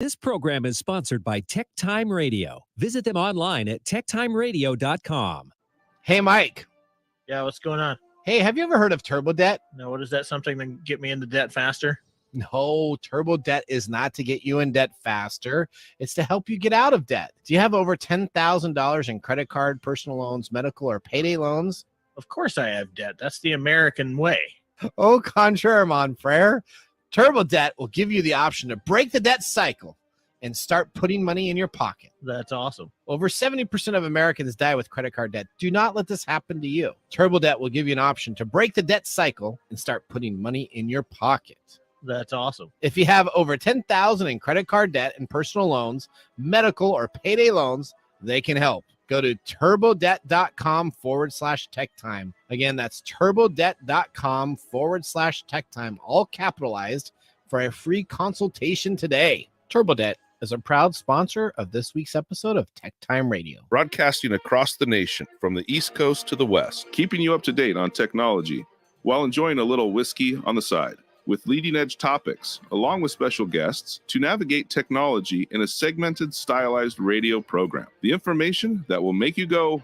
This program is sponsored by TechTime Radio. Visit them online at techtimeradio.com. Hey, Mike. Yeah, what's going on? Hey, have you ever heard of turbo debt? No, what is that? Something to get me into debt faster? No, turbo debt is not to get you in debt faster. It's to help you get out of debt. Do you have over $10,000 in credit card, personal loans, medical, or payday loans? Of course I have debt. That's the American way. Au contraire, mon frere. Turbo debt will give you the option to break the debt cycle and start putting money in your pocket. That's awesome. Over 70% of Americans die with credit card debt. Do not let this happen to you. Turbo debt will give you an option to break the debt cycle and start putting money in your pocket. That's awesome. If you have over $10,000 in credit card debt and personal loans, medical or payday loans, they can help. Go to turbodebt.com/tech time. Again, that's turbodebt.com/tech time, all capitalized, for a free consultation today. TurboDebt is a proud sponsor of this week's episode of Tech Time Radio. Broadcasting across the nation from the East Coast to the West, keeping you up to date on technology while enjoying a little whiskey on the side, with leading-edge topics, along with special guests, to navigate technology in a segmented, stylized radio program. The information that will make you go,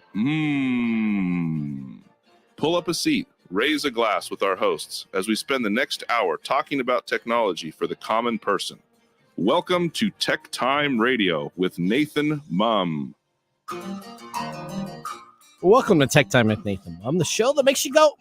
Pull up a seat, raise a glass with our hosts as we spend the next hour talking about technology for the common person. Welcome to Tech Time Radio with Nathan Mumm. Welcome to Tech Time with Nathan Mumm, the show that makes you go,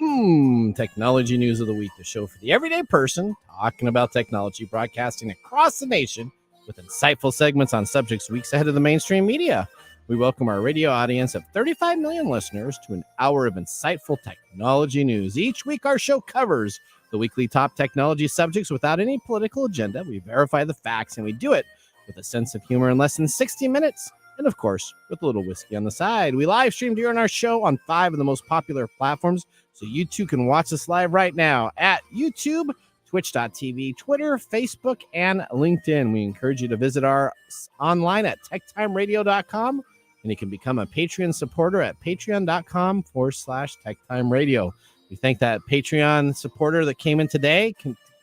technology news of the week, the show for the everyday person talking about technology, broadcasting across the nation with insightful segments on subjects weeks ahead of the mainstream media. We welcome our radio audience of 35 million listeners to an hour of insightful technology news. Each week, our show covers the weekly top technology subjects without any political agenda. We verify the facts, and we do it with a sense of humor in less than 60 minutes. And of course, with a little whiskey on the side. We live stream during our show on 5 of the most popular platforms, so you too can watch us live right now at YouTube, Twitch.tv, Twitter, Facebook, and LinkedIn. We encourage you to visit our online at techtimeradio.com, and you can become a Patreon supporter at patreon.com/techtimeradio. We thank that Patreon supporter that came in today.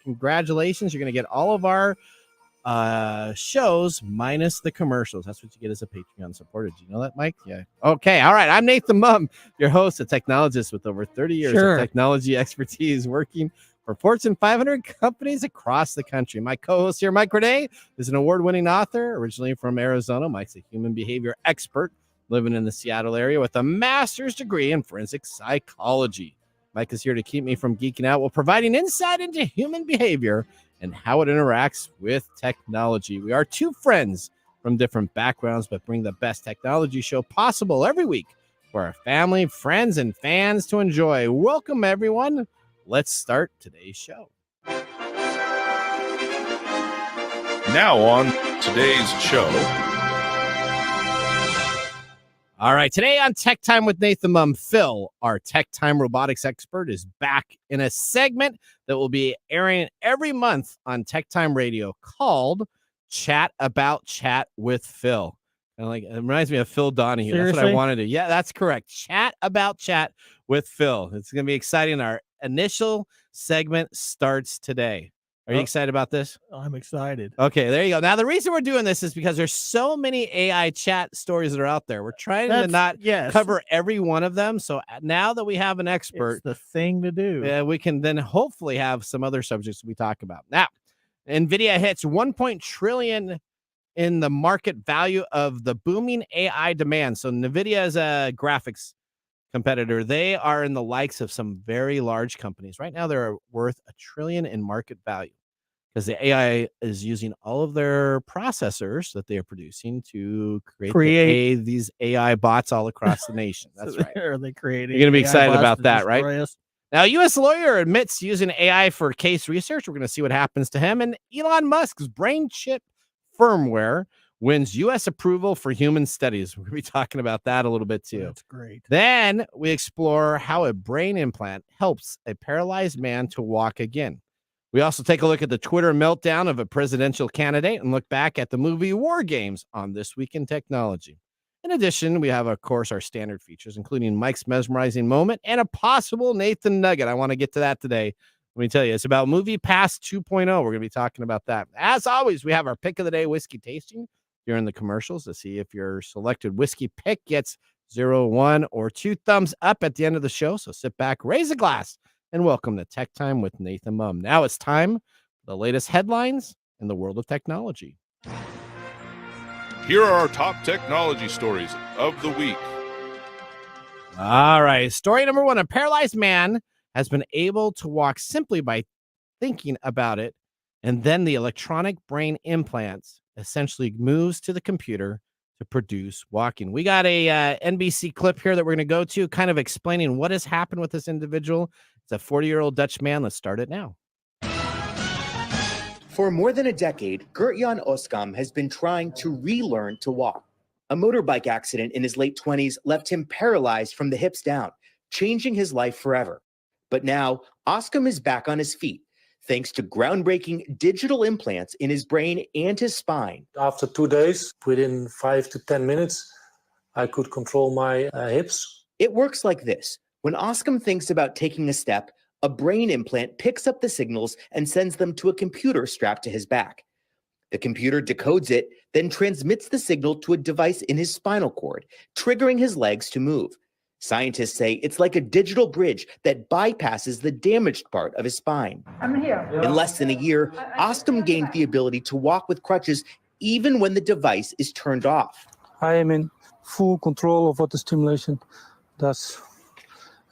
Congratulations. You're going to get all of our shows minus the commercials. That's what you get as a Patreon supporter. Do you know that, Mike? Yeah. Okay. All right. I'm Nathan Mumm, your host, a technologist with over 30 years of technology expertise, working for Fortune 500 companies across the country. My co-host here, Mike Renee, is an award-winning author, originally from Arizona. Mike's a human behavior expert living in the Seattle area with a master's degree in forensic psychology. Mike is here to keep me from geeking out while providing insight into human behavior and how it interacts with technology. We are two friends from different backgrounds, but bring the best technology show possible every week for our family, friends, and fans to enjoy. Welcome, everyone. Let's start today's show. Now on today's show. All right, today on Tech Time with Nathan Mumm, Phil, our Tech Time robotics expert, is back in a segment that will be airing every month on Tech Time Radio called Chat About Chat with Phil. And it reminds me of Phil Donahue. Seriously? That's what I wanted to do. Yeah, that's correct. Chat About Chat with Phil. It's going to be exciting. Our initial segment starts today. Are you excited about this? I'm excited. Okay, there you go. Now, the reason we're doing this is because there's so many AI chat stories that are out there. We're trying to not cover every one of them. So now that we have an expert, it's the thing to do. We can then hopefully have some other subjects we talk about. Now, NVIDIA hits 1 trillion in the market value of the booming AI demand. So NVIDIA is a graphics competitor. They are in the likes of some very large companies. Right now, they're worth $1 trillion in market value, because the AI is using all of their processors that they are producing to create these AI bots all across the nation. That's right. Are they creating? You're going to be excited about that, right? Us? Now, a U.S. lawyer admits using AI for case research. We're going to see what happens to him. And Elon Musk's brain chip firmware wins U.S. approval for human studies. We're going to be talking about that a little bit, too. That's great. Then we explore how a brain implant helps a paralyzed man to walk again. We also take a look at the Twitter meltdown of a presidential candidate and look back at the movie War Games on This Week in Technology. In addition, we have, of course, our standard features, including Mike's mesmerizing moment and a possible Nathan nugget. I want to get to that today. Let me tell you, it's about Movie Pass 2.0. We're going to be talking about that. As always, we have our pick of the day whiskey tasting during the commercials to see if your selected whiskey pick gets 0, 1, or 2 thumbs up at the end of the show. So sit back, raise a glass, and welcome to Tech Time with Nathan Mumm. Now it's time for the latest headlines in the world of technology. Here are our top technology stories of the week. All right. Story number 1. A paralyzed man has been able to walk simply by thinking about it, and then the electronic brain implants essentially moves to the computer to produce walking. We got a NBC clip here that we're going to go to, kind of explaining what has happened with this individual. It's a 40-year-old Dutch man. Let's start it now. For more than a decade, Gert-Jan Oskam has been trying to relearn to walk. A motorbike accident in his late 20s left him paralyzed from the hips down, changing his life forever. But now, Oskam is back on his feet, thanks to groundbreaking digital implants in his brain and his spine. After 2 days, within 5 to 10 minutes, I could control my hips. It works like this. When Oskam thinks about taking a step, a brain implant picks up the signals and sends them to a computer strapped to his back. The computer decodes it, then transmits the signal to a device in his spinal cord, triggering his legs to move. Scientists say it's like a digital bridge that bypasses the damaged part of his spine. I'm here. In less than a year, Oskam gained the ability to walk with crutches even when the device is turned off. I am in full control of what the stimulation does.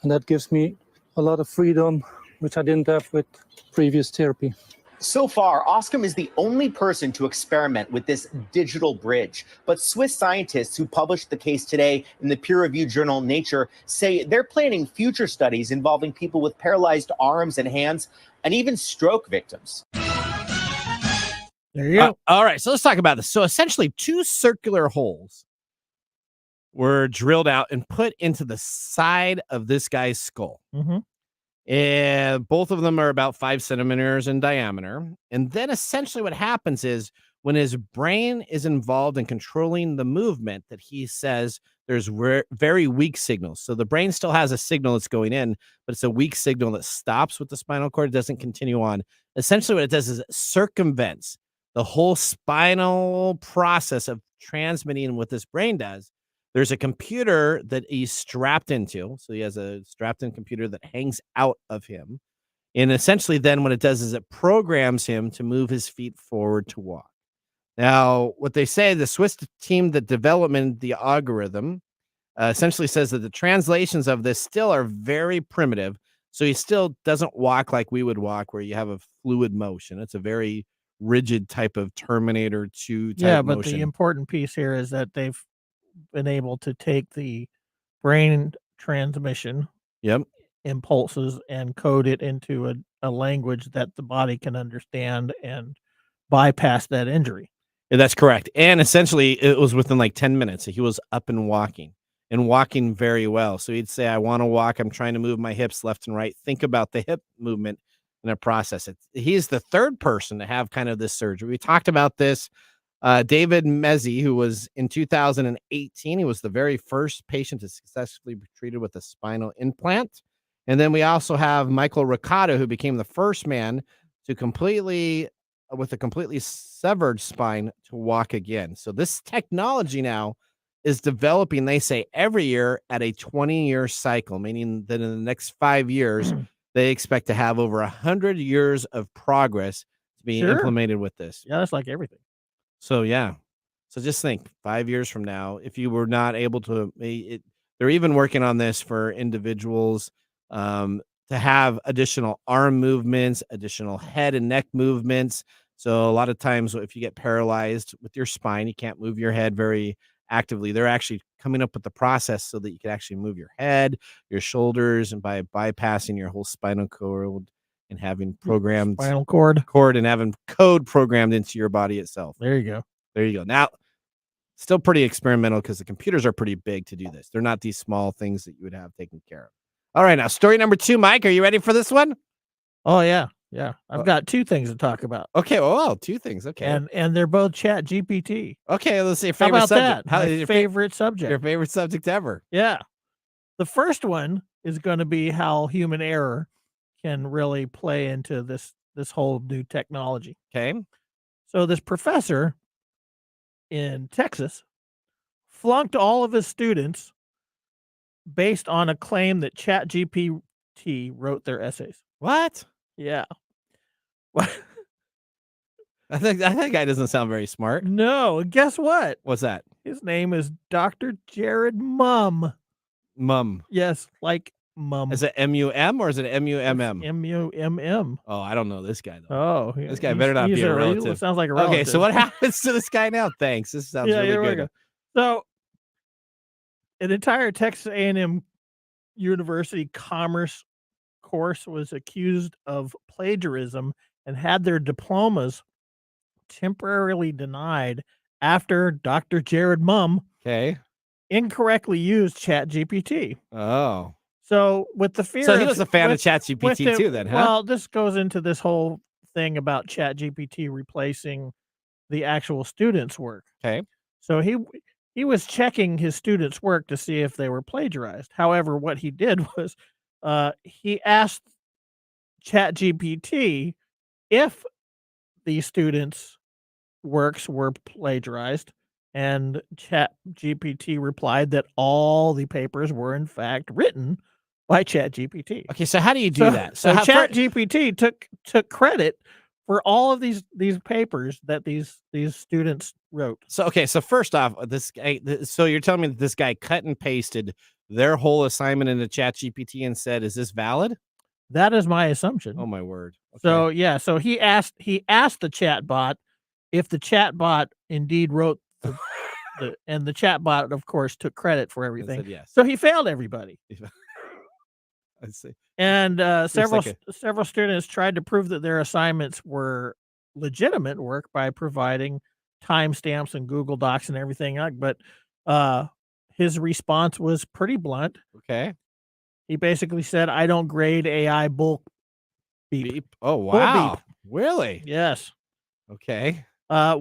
And that gives me a lot of freedom, which I didn't have with previous therapy. So far, Oskam is the only person to experiment with this digital bridge. But Swiss scientists who published the case today in the peer-reviewed journal Nature say they're planning future studies involving people with paralyzed arms and hands, and even stroke victims. There you go. All right, so let's talk about this. So essentially, 2 circular holes were drilled out and put into the side of this guy's skull. Mm-hmm. And both of them are about 5 centimeters in diameter. And then essentially what happens is when his brain is involved in controlling the movement, that he says there's very weak signals. So the brain still has a signal that's going in, but it's a weak signal that stops with the spinal cord. It doesn't continue on. Essentially what it does is it circumvents the whole spinal process of transmitting what this brain does. There's a computer that he's strapped into. So he has a strapped in computer that hangs out of him. And essentially then what it does is it programs him to move his feet forward to walk. Now, what they say, the Swiss team that developed the algorithm essentially says that the translations of this still are very primitive. So he still doesn't walk like we would walk, where you have a fluid motion. It's a very rigid type of Terminator 2 type But motion. the important piece here is that they've been able to take the brain transmission impulses and code it into a language that the body can understand and bypass that injury. Yeah, that's correct. And essentially it was within like 10 minutes. He was up and walking very well. So he'd say, I want to walk. I'm trying to move my hips left and right. Think about the hip movement in a process. He's the 3rd person to have kind of this surgery. We talked about this. David Mezzi, who was in 2018, he was the very first patient to successfully be treated with a spinal implant. And then we also have Michael Riccata, who became the first man to with a completely severed spine to walk again. So this technology now is developing, they say, every year at a 20-year cycle, meaning that in the next 5 years, they expect to have over 100 years of progress to be implemented with this. Yeah, that's like everything. So, yeah. So just think 5 years from now, if you were not able to, they're even working on this for individuals to have additional arm movements, additional head and neck movements. So a lot of times if you get paralyzed with your spine, you can't move your head very actively. They're actually coming up with the process so that you can actually move your head, your shoulders, and by bypassing your whole spinal cord and having programmed spinal cord and having code programmed into your body itself. There you go. Now, still pretty experimental because the computers are pretty big to do this. They're not these small things that you would have taken care of. All right, now story number 2, Mike. Are you ready for this one? Oh yeah. I've got 2 things to talk about. Okay, well, 2 things. Okay, and they're both Chat GPT. Okay, let's see. How about subject. that? My favorite subject. Your favorite subject ever? Yeah. The first one is going to be how human error can really play into this whole new technology. Okay. So this professor in Texas flunked all of his students based on a claim that ChatGPT wrote their essays. What? Yeah. I think that guy doesn't sound very smart. No, guess what? What's that? His name is Dr. Jared Mumm. Mumm. Yes, like Mumm. Is it M-U-M or is it M-U-M-M? M-U-M-M. Oh, I don't know this guy, though. Oh, This guy better not be a relative. Sounds like a relative. Okay, so what happens to this guy now? Thanks. This sounds really good. So, an entire Texas A&M University commerce course was accused of plagiarism and had their diplomas temporarily denied after Dr. Jared Mumm incorrectly used ChatGPT. Oh. So with the fear, so he was a fan of ChatGPT too, then, huh? Well, this goes into this whole thing about ChatGPT replacing the actual students' work. Okay. So he was checking his students' work to see if they were plagiarized. However, what he did was he asked ChatGPT if the students' works were plagiarized, and ChatGPT replied that all the papers were in fact written by ChatGPT. Okay, so how do you do that? So ChatGPT took credit for all of these papers that these students wrote. So okay, so first off, this guy. So you're telling me that this guy cut and pasted their whole assignment into ChatGPT and said, "Is this valid?" That is my assumption. Oh my word. Okay. So yeah, so he asked the chatbot if the chatbot indeed wrote and the chatbot, of course, took credit for everything. Said yes. So he failed everybody. I see. And several students tried to prove that their assignments were legitimate work by providing timestamps and Google Docs and everything. But his response was pretty blunt. Okay. He basically said, "I don't grade AI bull beep." Oh wow! Bull beep. Really? Yes. Okay. At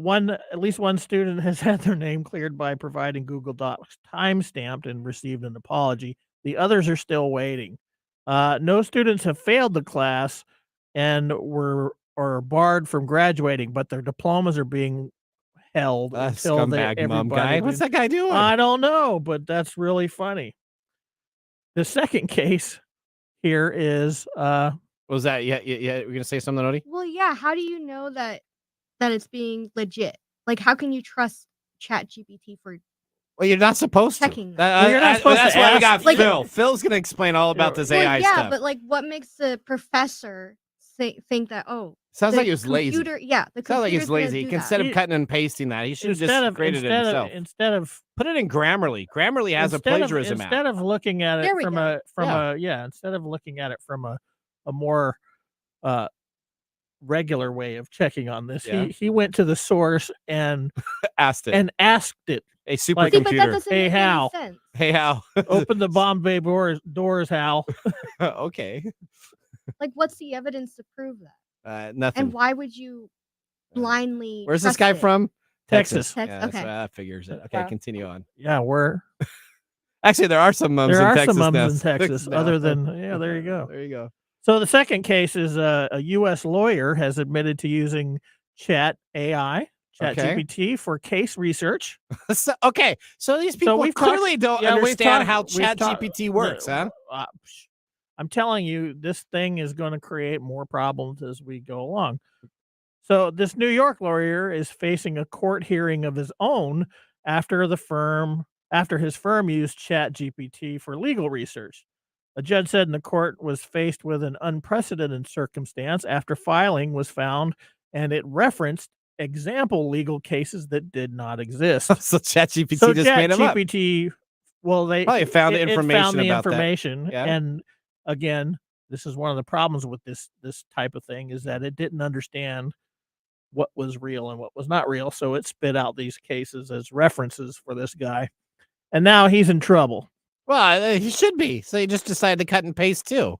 least one student has had their name cleared by providing Google Docs timestamped and received an apology. The others are still waiting. No students have failed the class and were barred from graduating, but their diplomas are being held until scumbag Mumm guy. What's that guy doing? I don't know, but that's really funny. The second case here is what was that? Yeah. We're gonna say something, Odie? Well, yeah. How do you know that it's being legit? Like, how can you trust ChatGPT for? Well, you're not supposed checking to. You're not supposed that's to why we ask, got Phil. Phil's gonna explain all about this AI yeah, stuff. but like, what makes the professor think that? Oh, sounds like he was lazy. Yeah, the sounds like he's lazy. Instead of cutting and pasting that, he should have just graded it himself. Instead of put it in Grammarly. Grammarly has a plagiarism instead app. of looking at it instead of looking at it from a more regular way of checking on this, he went to the source and asked it. A supercomputer. Hey Hal. Hey Hal. Open the Bombay doors, Hal. Okay. Like, what's the evidence to prove that? Nothing. And why would you blindly? Where's this guy from? Texas. Yeah, okay. that figures it. Okay, continue on. Yeah, Actually, there are some mums in Texas. There are some mums in Texas, other than there you go. There you go. So the second case is a U.S. lawyer has admitted to using ChatGPT for case research. So these people clearly don't understand how ChatGPT works, huh? I'm telling you, this thing is going to create more problems as we go along. So this New York lawyer is facing a court hearing of his own after his firm used ChatGPT for legal research. A judge said in the court was faced with an unprecedented circumstance after filing was found and it referenced example legal cases that did not exist. So ChatGPT just made them up. They probably found the information about that. Yeah. And again, this is one of the problems with this type of thing is that it didn't understand what was real and what was not real. So it spit out these cases as references for this guy. And now he's in trouble. Well, he should be. So he just decided to cut and paste too.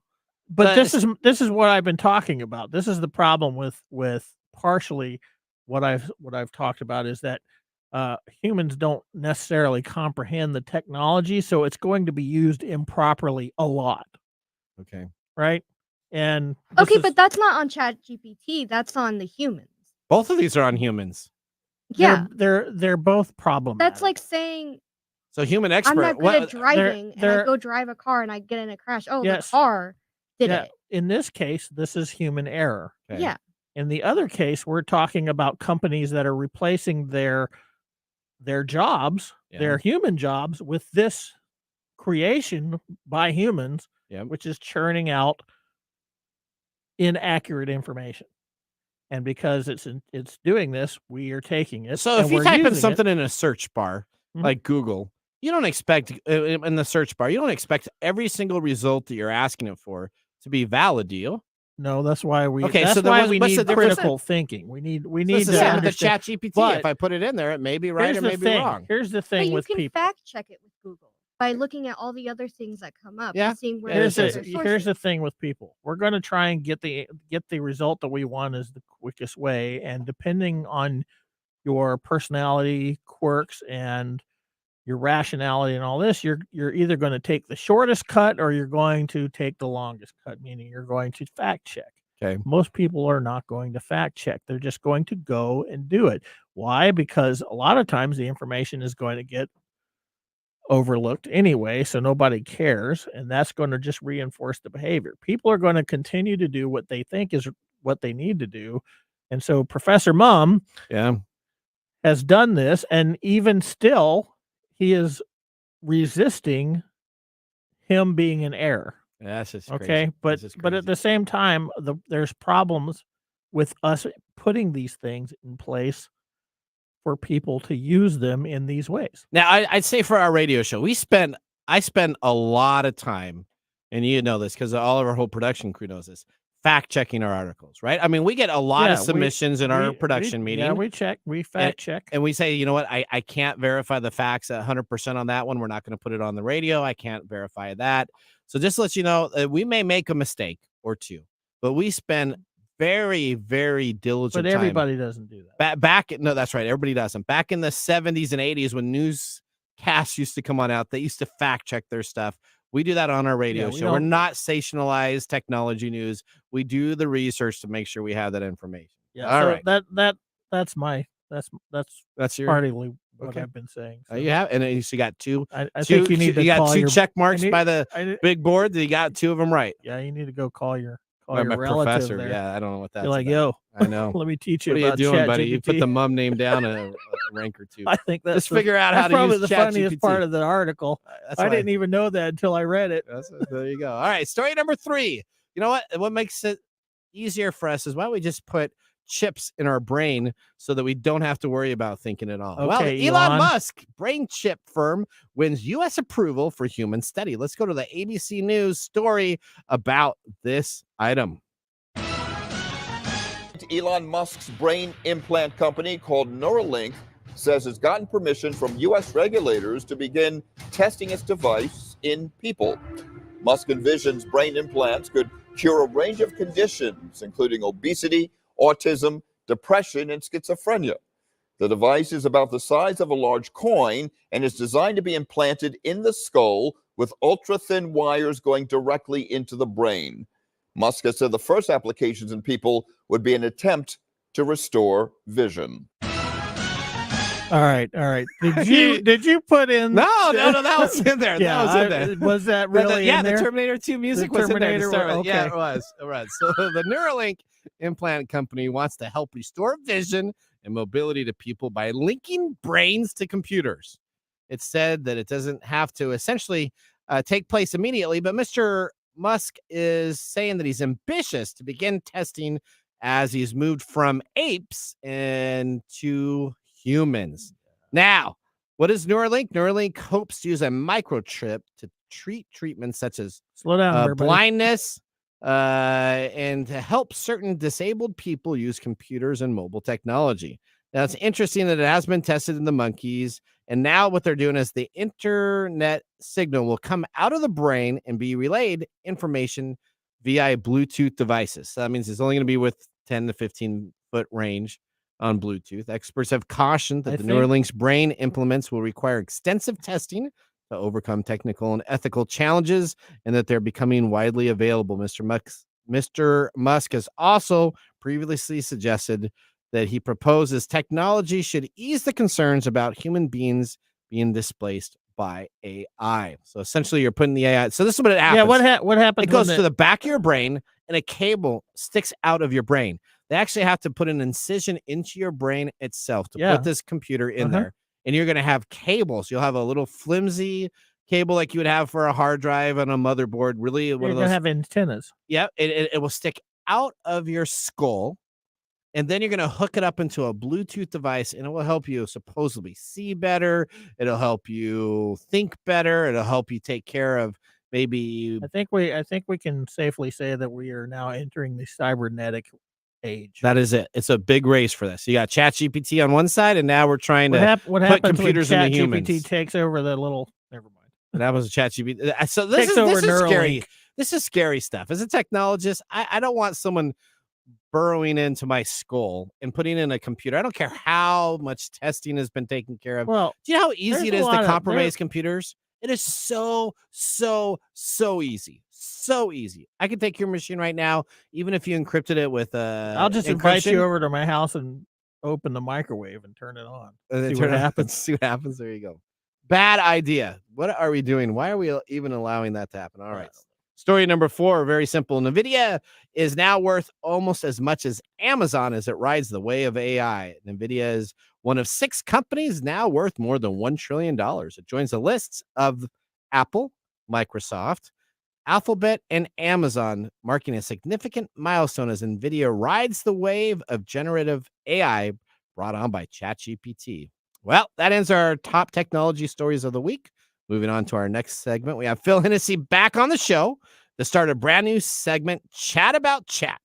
But this is what I've been talking about. This is the problem with partially what I've talked about is that humans don't necessarily comprehend the technology, so it's going to be used improperly a lot. Okay. Right? And this Okay, is- but that's not on ChatGPT. That's on the humans. Both of these are on humans. Yeah, they're both problematic. that's like saying So human I'm expert. not good at driving, and I they're- go drive a car and I get in a crash. Oh, Yes. the car did Yeah, it. in this case, this is human error. Okay. Yeah. In the other case, we're talking about companies that are replacing their jobs, Yeah. their human jobs, with this creation by humans, Yep. which is churning out inaccurate information. And because it's doing this, we are taking it. So and if you we're type in using it. something in a search bar, Mhm. like Google, you don't expect in the search bar, you don't expect every single result that you're asking it for to be valid, do you? No, that's why we. Okay, that's so then why what's we the need difference? critical thinking. We need So to it's the same with the understand. ChatGPT. But If I put it in there, it may be right Here's or the may be thing. wrong. Here's the But thing you with can people. fact check it with Google by looking at all the other things that come up Yeah. and seeing where Here's those the are here's the sources. thing with people. We're going to try and get the result that we want as the quickest way, and depending on your personality quirks and your rationality and all this, you're either going to take the shortest cut or you're going to take the longest cut, meaning you're going to fact check. Okay. Most people are not going to fact check. They're just going to go and do it. Why? Because a lot of times the information is going to get overlooked anyway, so nobody cares, and that's going to just reinforce the behavior. People are going to continue to do what they think is what they need to do. And so Professor Mumm Yeah. has done this, and even still he is resisting him being in error. Yeah, that's just crazy. Okay, but That's just at the same time, there's problems with us putting these things in place for people to use them in these ways. Now, I'd say for our radio show, I spend a lot of time, and you know this because all of our whole production crew knows this, fact checking our articles, right? I mean, we get a lot of submissions in our production meeting. Yeah, we fact check. And we say, you know what, I can't verify the facts 100% on that one. We're not going to put it on the radio. I can't verify that. So just to let you know, we may make a mistake or two, but we spend very, very diligent But everybody doesn't do that. No, that's right. Everybody doesn't. Back in the 70s and 80s when newscasts used to come on out, they used to fact check their stuff. We do that on our radio show. We're not sensationalized technology news. We do the research to make sure we have that information. Yeah. All so right. That's your partly what okay. I've been saying. So. You have, and then you got two. I think you need to got call two your check marks by the big board. You got two of them right. Yeah, you need to go call your My relative professor. there. Yeah, I don't know what that's. You're like, about. yo, I know. let me teach you What are you about doing, buddy? You ChatGPT. put the Mumm name down a rank or two. I think that's Just figure out how that's to probably use the funniest ChatGPT. part of the article. I didn't even know that until I read it. There you go. All right, story number 3. You know what? What makes it easier for us is why don't we just put chips in our brain so that we don't have to worry about thinking at all. Okay, well, Elon Elon. Musk brain chip firm wins U.S. approval for human study. Let's go to the ABC News story about this item. Elon Musk's brain implant company called Neuralink says it's gotten permission from U.S. regulators to begin testing its device in people. Musk envisions brain implants could cure a range of conditions, including obesity, autism, depression, and schizophrenia. The device is about the size of a large coin and is designed to be implanted in the skull with ultra-thin wires going directly into the brain. Musk has said the first applications in people would be an attempt to restore vision. All right. Did you put in? No, that was in there. Yeah, that was in there. Was that really in there? The Terminator 2 music The was in there to Terminator start with. one, Yeah, okay. it was. So the Neuralink implant company wants to help restore vision and mobility to people by linking brains to computers. It's said that it doesn't have to essentially take place immediately, but Mr. Musk is saying that he's ambitious to begin testing as he's moved from apes into humans. Now, what is Neuralink? Neuralink hopes to use a microchip to treat treatments such as Slow down, everybody. blindness and to help certain disabled people use computers and mobile technology. Now, it's interesting that it has been tested in the monkeys, and now what they're doing is the internet signal will come out of the brain and be relayed information via Bluetooth devices. So that means it's only going to be with 10 to 15 foot range on Bluetooth. Experts have cautioned that the Neuralink's brain implements will require extensive testing to overcome technical and ethical challenges, and that they're becoming widely available. Mr. Mr. Musk has also previously suggested that he proposes technology should ease the concerns about human beings being displaced by AI. So essentially, you're putting the AI. So this is what it happens. Yeah, what happens? It goes to the back of your brain, and a cable sticks out of your brain. They actually have to put an incision into your brain itself to put this computer in there. And you're going to have cables. You'll have a little flimsy cable like you would have for a hard drive on a motherboard. Really, one You're of those. gonna have antennas. Yeah, it will stick out of your skull. And then you're going to hook it up into a Bluetooth device, and it will help you supposedly see better. It'll help you think better. It'll help you take care of maybe. I think we can safely say that we are now entering the cybernetic age. That is it. It's a big race for this. You got ChatGPT on one side, and now we're trying to what put happens computers when into humans. ChatGPT takes over the little. Never mind. That was a ChatGPT. So this is scary. This is scary stuff. As a technologist, I don't want someone burrowing into my skull and putting in a computer. I don't care how much testing has been taken care of. Well, do you know how easy it is to compromise computers? It is so easy. So easy. I could take your machine right now, even if you encrypted it with I'll just invite you over to my house and open the microwave and turn it on. And see what happens. See what happens. There you go. Bad idea. What are we doing? Why are we even allowing that to happen? All right. Story number 4, very simple. NVIDIA is now worth almost as much as Amazon as it rides the wave of AI. NVIDIA is one of 6 companies now worth more than $1 trillion. It joins the lists of Apple, Microsoft, Alphabet, and Amazon, marking a significant milestone as NVIDIA rides the wave of generative AI brought on by ChatGPT. Well, that ends our top technology stories of the week. Moving on to our next segment, we have Phil Hennessy back on the show to start a brand new segment, Chat About Chat.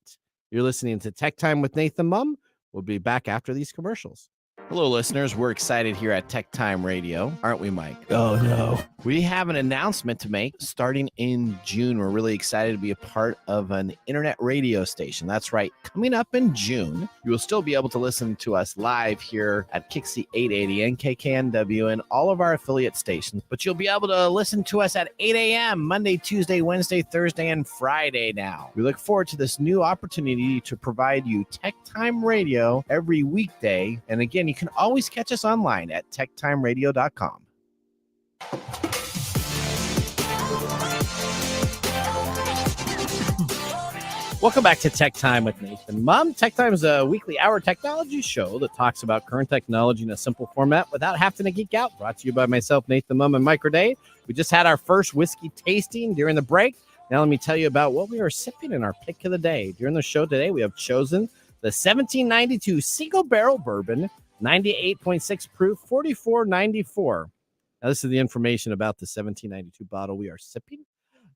You're listening to Tech Time with Nathan Mumm. We'll be back after these commercials. Hello, listeners. We're excited here at Tech Time Radio, aren't we, Mike? Oh, no. We have an announcement to make starting in June. We're really excited to be a part of an internet radio station. That's right. Coming up in June, you will still be able to listen to us live here at Kixie 880 and KKNW and all of our affiliate stations, but you'll be able to listen to us at 8 a.m. Monday, Tuesday, Wednesday, Thursday, and Friday now. We look forward to this new opportunity to provide you Tech Time Radio every weekday. And again, you can always catch us online at techtimeradio.com. Welcome back to Tech Time with Nathan Mumm. Tech Time is a weekly hour technology show that talks about current technology in a simple format without having to geek out. Brought to you by myself, Nathan Mumm, and Mike Day. We just had our first whiskey tasting during the break. Now let me tell you about what we are sipping in our pick of the day. During the show today, we have chosen the 1792 Single Barrel Bourbon, 98.6 proof, $44.94. Now, this is the information about the 1792 bottle we are sipping.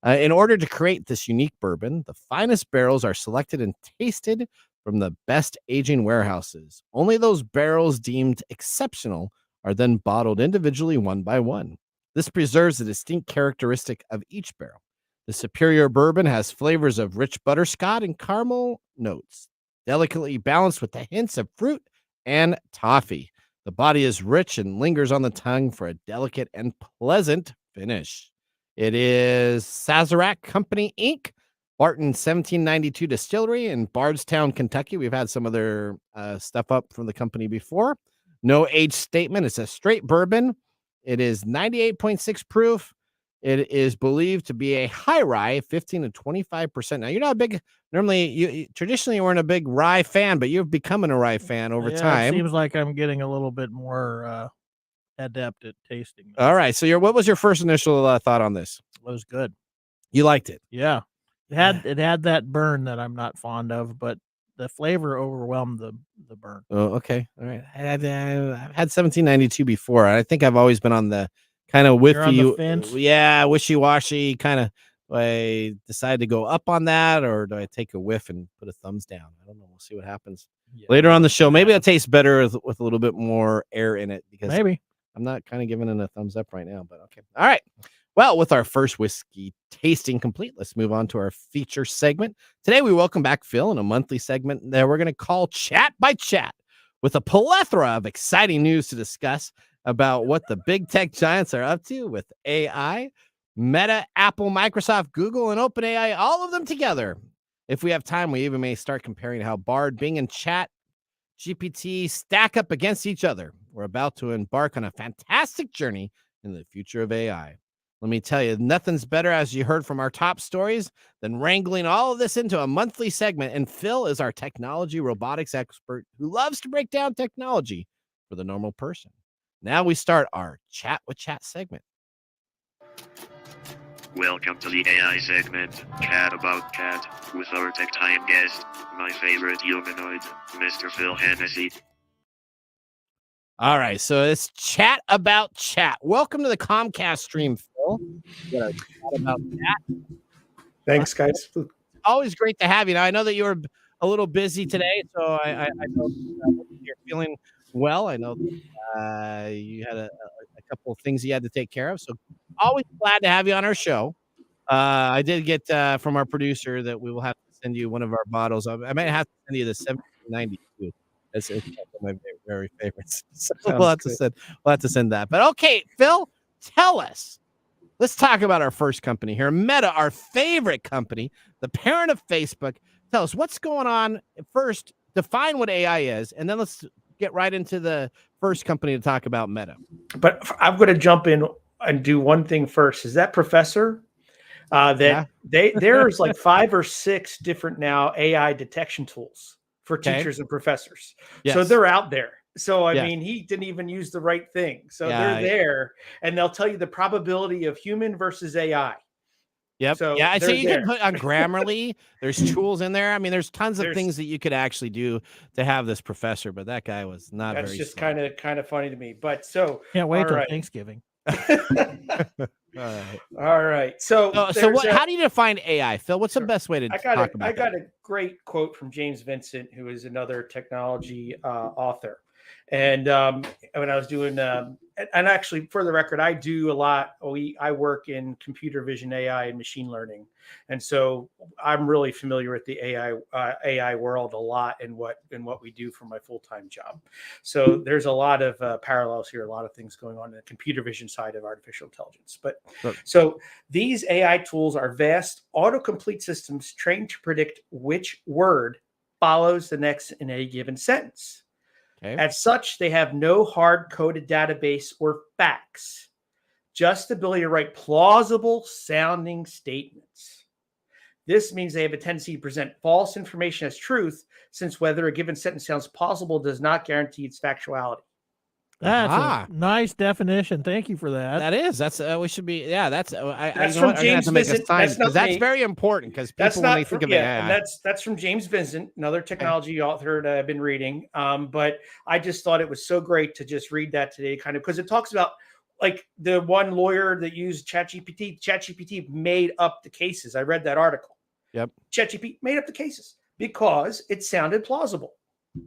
In order to create this unique bourbon, the finest barrels are selected and tasted from the best aging warehouses. Only those barrels deemed exceptional are then bottled individually one by one. This preserves the distinct characteristic of each barrel. The superior bourbon has flavors of rich butterscotch and caramel notes, delicately balanced with the hints of fruit and toffee. The body is rich and lingers on the tongue for a delicate and pleasant finish. It is Sazerac Company, Inc., Barton 1792 Distillery in Bardstown, Kentucky. We've had some of their stuff up from the company before. No age statement. It's a straight bourbon. It is 98.6 proof. It is believed to be a high rye, 15 to 25%. Now, you're not a big, normally, traditionally you weren't a big rye fan, but you've become a rye fan over time. It seems like I'm getting a little bit more adept at tasting. All right. So what was your first initial thought on this? It was good. You liked it? Yeah. It had that burn that I'm not fond of, but the flavor overwhelmed the burn. Oh, okay. All right. I've had 1792 before. I think I've always been on the kind of wishy-washy kind of. Do I decide to go up on that, or do I take a whiff and put a thumbs down? I don't know. We'll see what happens later on the show. Maybe it'll taste better with a little bit more air in it, because maybe I'm not kind of giving it a thumbs up right now, but okay. All right. Well, with our first whiskey tasting complete, let's move on to our feature segment. Today, we welcome back Phil in a monthly segment that we're going to call Chat by Chat, with a plethora of exciting news to discuss about what the big tech giants are up to with AI, Meta, Apple, Microsoft, Google, and OpenAI, all of them together. If we have time, we even may start comparing how Bard, Bing, and Chat GPT stack up against each other. We're about to embark on a fantastic journey in the future of AI. Let me tell you, nothing's better, as you heard from our top stories, than wrangling all of this into a monthly segment. And Phil is our technology robotics expert who loves to break down technology for the normal person. Now we start our Chat with Chat segment. Welcome to the AI segment, Chat About Cat, with our tech time guest, my favorite humanoid, Mr. Phil Hennessy. All right, so it's Chat About Chat. Welcome to the Comcast stream, Phil. We got a Chat About Chat. Thanks, guys. Always great to have you. Now, I know that you were a little busy today, so I know you're feeling well. I know you had a couple of things you had to take care of, so always glad to have you on our show. I did get from our producer that we will have to send you one of our bottles. I might have to send you the 1792. It's one of my very favorites. So we'll have to send that. But okay, Phil, tell us. Let's talk about our first company here, Meta, our favorite company, the parent of Facebook. Tell us what's going on. First, define what AI is, and then let's get right into the first company to talk about, Meta. But I'm going to jump in and do one thing first. Is that Professor? There's like 5 or 6 different now AI detection tools for teachers and professors. Yes. So they're out there. So, I mean, he didn't even use the right thing. So they're there, and they'll tell you the probability of human versus AI. Yep. So so you can put on Grammarly. There's tools in there. I mean, there's tons of things that you could actually do to have this professor, but that guy was not very. That's just kind of funny to me. But so can't wait till Thanksgiving. All right. So what? How do you define AI, Phil? What's the best way to talk about that? I got a great quote from James Vincent, who is another technology author. And when I was doing, and actually for the record, I do a lot. I work in computer vision, AI, and machine learning, and so I'm really familiar with the AI world a lot in what we do for my full-time job. So there's a lot of parallels here, a lot of things going on in the computer vision side of artificial intelligence. But so these AI tools are vast autocomplete systems trained to predict which word follows the next in a given sentence. Okay. As such, they have no hard-coded database or facts, just the ability to write plausible-sounding statements. This means they have a tendency to present false information as truth, since whether a given sentence sounds plausible does not guarantee its factuality. That's a nice definition. Thank you for that. That is. That's we should be. Yeah, that's. That's from James Vincent. That's very important because people when they think of AI. And that's from James Vincent, another technology author that I've been reading. But I just thought it was so great to just read that today, kind of because it talks about like the one lawyer that used ChatGPT. ChatGPT made up the cases. I read that article. Yep. ChatGPT made up the cases because it sounded plausible.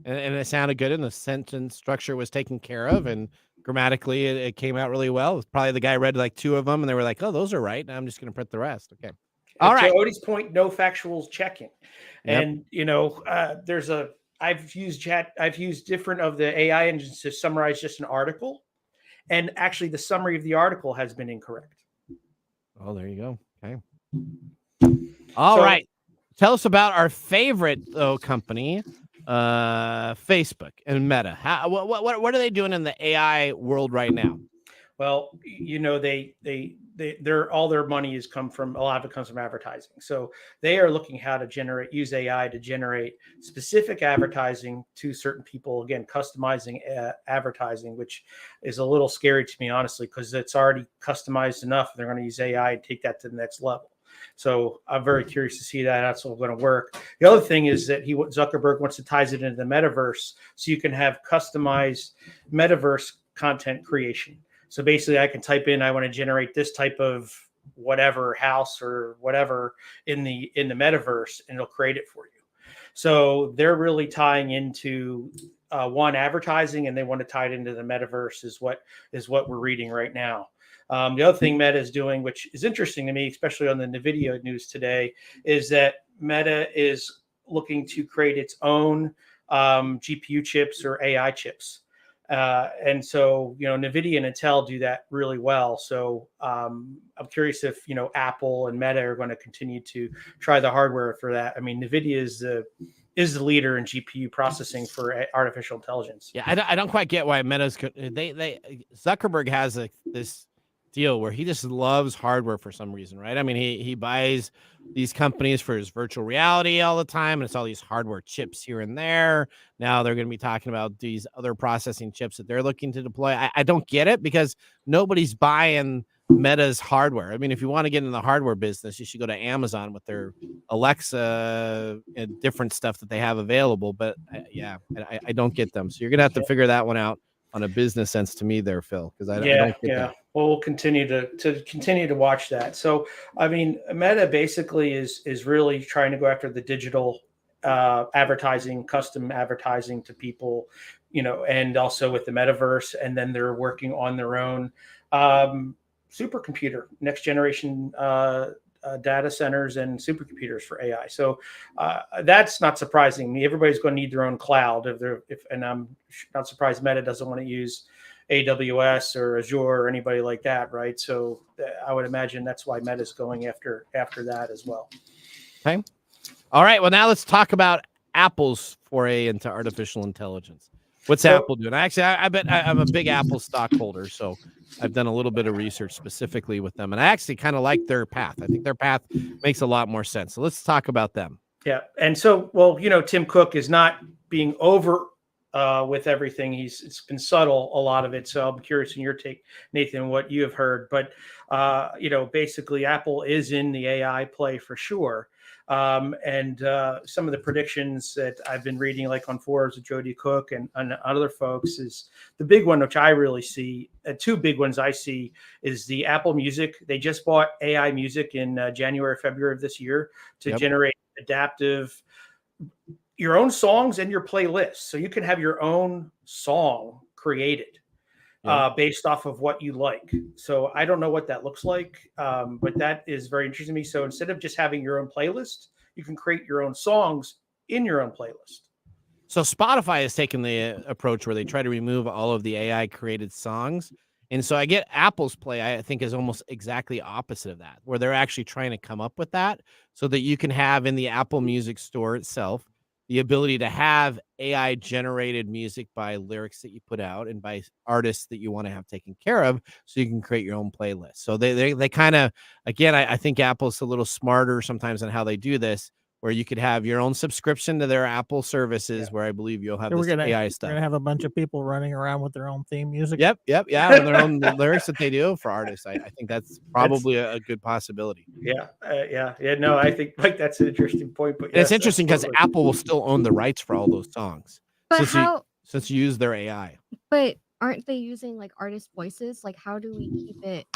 And it sounded good, and the sentence structure was taken care of, and grammatically it came out really well. Probably the guy read like 2 of them, and they were like, "Oh, those are right." And I'm just going to print the rest. Okay. All right. To Odie's point, no factuals checking, and I've used different of the AI engines to summarize just an article, and actually the summary of the article has been incorrect. Oh, there you go. Okay. All right. Tell us about our favorite company. Facebook and Meta. What are they doing in the AI world right now? Well, they're all their money comes from advertising. So they are looking how to use AI to generate specific advertising to certain people. Again, customizing advertising, which is a little scary to me, honestly, because it's already customized enough. They're going to use AI and take that to the next level. So I'm very curious to see that. That's going to work. The other thing is that Zuckerberg wants to ties it into the metaverse, so you can have customized metaverse content creation. So basically, I can type in, I want to generate this type of whatever house or whatever in the metaverse, and it'll create it for you. So they're really tying into advertising, and they want to tie it into the metaverse is what we're reading right now. The other thing Meta is doing, which is interesting to me, especially on the NVIDIA news today, is that Meta is looking to create its own GPU chips or AI chips. And so, NVIDIA and Intel do that really well. So I'm curious if, Apple and Meta are going to continue to try the hardware for that. I mean, NVIDIA is the leader in GPU processing for artificial intelligence. Yeah, I don't quite get why Meta's Zuckerberg has this deal where he just loves hardware for some reason, right? I mean, he buys these companies for his virtual reality all the time, and it's all these hardware chips here and there. Now they're going to be talking about these other processing chips that they're looking to deploy. I don't get it, because nobody's buying Meta's hardware. I mean, if you want to get in the hardware business, you should go to Amazon with their Alexa and different stuff that they have available. But I don't get them. So you're going to have to figure that one out on a business sense to me there, Phil, because I don't get that. Well, we'll continue to watch that. So, I mean, Meta basically is really trying to go after the digital advertising, custom advertising to people, and also with the metaverse. And then they're working on their own supercomputer, next generation data centers and supercomputers for AI. So that's not surprising me. Everybody's going to need their own cloud. And I'm not surprised Meta doesn't want to use AWS or Azure or anybody like that, right? So I would imagine that's why Meta's going after that as well. Okay. All right. Well, now let's talk about Apple's foray into artificial intelligence. What's Apple doing? Actually, I bet I'm a big Apple stockholder, so I've done a little bit of research specifically with them, and I actually kind of like their path. I think their path makes a lot more sense. So let's talk about them. Yeah. And so, Tim Cook is not being over with everything. It's been subtle, a lot of it. So I'm curious in your take, Nathan, what you have heard. But, basically Apple is in the AI play for sure. And some of the predictions that I've been reading, like on forums with Jody Cook and other folks, is the big one, which I really see. Two big ones I see is the Apple Music. They just bought AI Music in January, February of this year to generate adaptive, your own songs and your playlists. So you can have your own song created based off of what you like. So I don't know what that looks like, but that is very interesting to me. So instead of just having your own playlist, you can create your own songs in your own playlist. So Spotify has taken the approach where they try to remove all of the AI created songs. And so I get Apple's play, I think, is almost exactly opposite of that, where they're actually trying to come up with that so that you can have in the Apple Music store itself the ability to have AI generated music by lyrics that you put out and by artists that you want to have taken care of, so you can create your own playlist. So they kind of, again, I think Apple's a little smarter sometimes on how they do this, where you could have your own subscription to their Apple services, where I believe you'll have this AI stuff. We're gonna have a bunch of people running around with their own theme music. Yep, and their own lyrics that they do for artists. I think that's probably a good possibility. No, I think that's an interesting point. But it's interesting because Apple will still own the rights for all those songs. But since you use their AI. But aren't they using like artist voices? Like, how do we keep it?